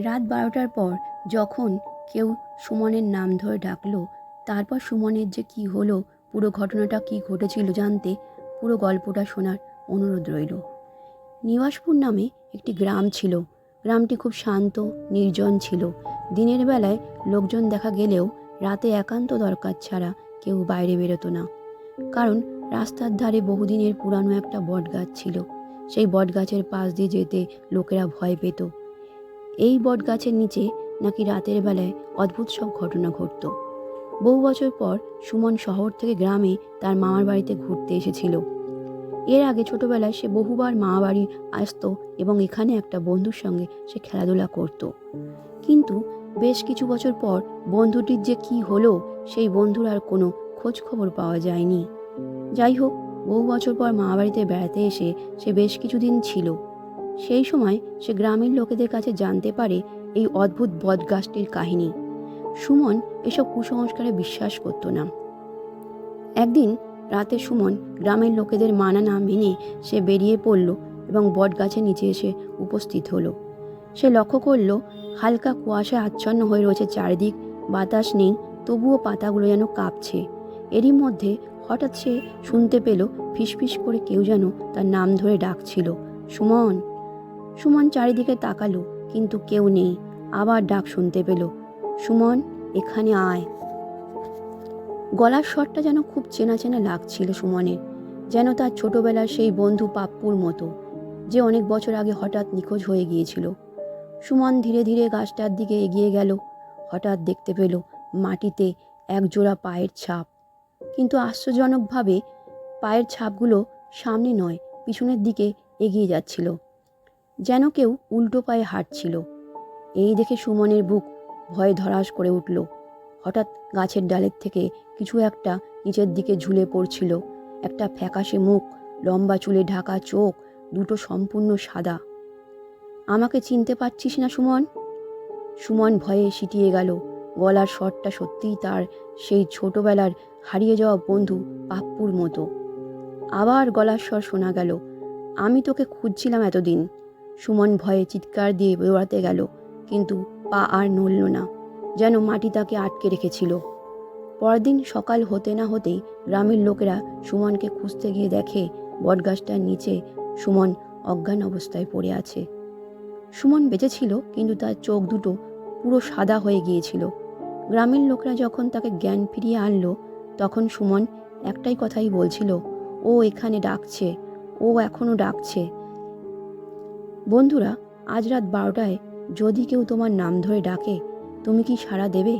রাত 12টার পর যখন কেউ সুমনের নাম ধরে ডাকলো, তারপর সুমনের যে কি হলো, পুরো ঘটনাটা কি ঘটেছিল জানতে পুরো গল্পটা শোনার অনুরোধ রইল। নিবাসপুর নামে একটি গ্রাম ছিল। গ্রামটি খুব শান্ত, নির্জন ছিল। দিনের বেলায় লোকজন দেখা গেলেও রাতে একান্ত দরকার ছাড়া কেউ বাইরে বেরোতো না। কারণ রাস্তার ধারে বহুদিনের পুরানো একটা বটগাছ ছিল। সেই বটগাছের পাশ দিয়ে যেতে লোকেরা ভয় পেত। এই বটগাছের নিচে নাকি রাতের বেলায় অদ্ভুত সব ঘটনা ঘটত। বহু বছর পর সুমন শহর থেকে গ্রামে তার মামার বাড়িতে ঘুরতে এসেছিল। এর আগে ছোটবেলায় সে বহুবার মামা বাড়ি আসতো এবং এখানে একটা বন্ধুর সঙ্গে সে খেলাধুলা করত। কিন্তু বেশ কিছু বছর পর বন্ধুটির যে কি হলো, সেই বন্ধুর আর কোনো খোঁজ খবর পাওয়া যায়নি। যাই হোক, বহু বছর পর মামা বাড়িতে বেড়াতে এসে সে বেশ কিছুদিন ছিল। সেই সময় সে গ্রামের লোকেদের কাছে জানতে পারে এই অদ্ভুত বটগাছটির কাহিনী। সুমন এসব কুসংস্কারে বিশ্বাস করত না। একদিন রাতে সুমন গ্রামের লোকেদের মানা না মেনে সে বেরিয়ে পড়ল এবং বটগাছের নিচে এসে উপস্থিত হলো। সে লক্ষ্য করল হালকা কুয়াশায় আচ্ছন্ন হয়ে রয়েছে চারিদিক, বাতাস নেই, তবুও পাতাগুলো যেন কাঁপছে। এরই মধ্যে হঠাৎ সে শুনতে পেল ফিসফিস করে কেউ যেন তার নাম ধরে ডাকছিল, সুমন। সুমন চারিদিকে তাকালো, কিন্তু কেউ নেই। আবার ডাক শুনতে পেল, সুমন, এখানে আয়। গলার স্বরটা যেন খুব চেনা চেনা লাগছিল সুমনের, যেন তার ছোটবেলার সেই বন্ধু পাপ্পুর মতো, যে অনেক বছর আগে হঠাৎ নিখোঁজ হয়ে গিয়েছিল। সুমন ধীরে ধীরে গাছটার দিকে এগিয়ে গেল। হঠাৎ দেখতে পেল মাটিতে এক জোড়া পায়ের ছাপ। কিন্তু আশ্চর্যজনকভাবে পায়ের ছাপগুলো সামনে নয়, পিছনের দিকে এগিয়ে যাচ্ছিল, যেন কেউ উল্টো পায়ে হাঁটছিল। এই দেখে সুমনের বুক ভয়ে ধড়াস করে উঠল। হঠাৎ গাছের ডালের থেকে কিছু একটা নিচের দিকে ঝুলে পড়ছিল। একটা ফ্যাকাশে মুখ, লম্বা চুলে ঢাকা চোখ, দুটো সম্পূর্ণ সাদা। আমাকে চিনতে পারছিস না সুমন? সুমন ভয়ে সিটিয়ে গেল। গলার স্বরটা সত্যিই তার সেই ছোটবেলার হারিয়ে যাওয়া বন্ধু পাপ্পুর মতো। আবার গলার স্বর শোনা গেল, আমি তোকে খুঁজছিলাম এতদিন। সুমন ভয়ে চিৎকার দিয়ে দৌড়াতে গেল, কিন্তু পা আর নড়ল না, যেন মাটি তাকে আটকে রেখেছিল। পরদিন সকাল হতে না হতেই গ্রামের লোকেরা সুমনকে খুঁজতে গিয়ে দেখে বটগাছটার নিচে সুমন অজ্ঞান অবস্থায় পড়ে আছে। সুমন বেঁচে ছিল, কিন্তু তার চোখ দুটো পুরো সাদা হয়ে গিয়েছিল। গ্রামের লোকরা যখন তাকে জ্ঞান ফিরিয়ে আনলো, তখন সুমন একটাই কথাই বলছিল, ও এখানে ডাকছে, ও এখনো ডাকছে। বন্ধুরা, আজ রাত 12টায় যদি কেউ তোমার নাম ধরে ডাকে, তুমি কি সাড়া দেবে?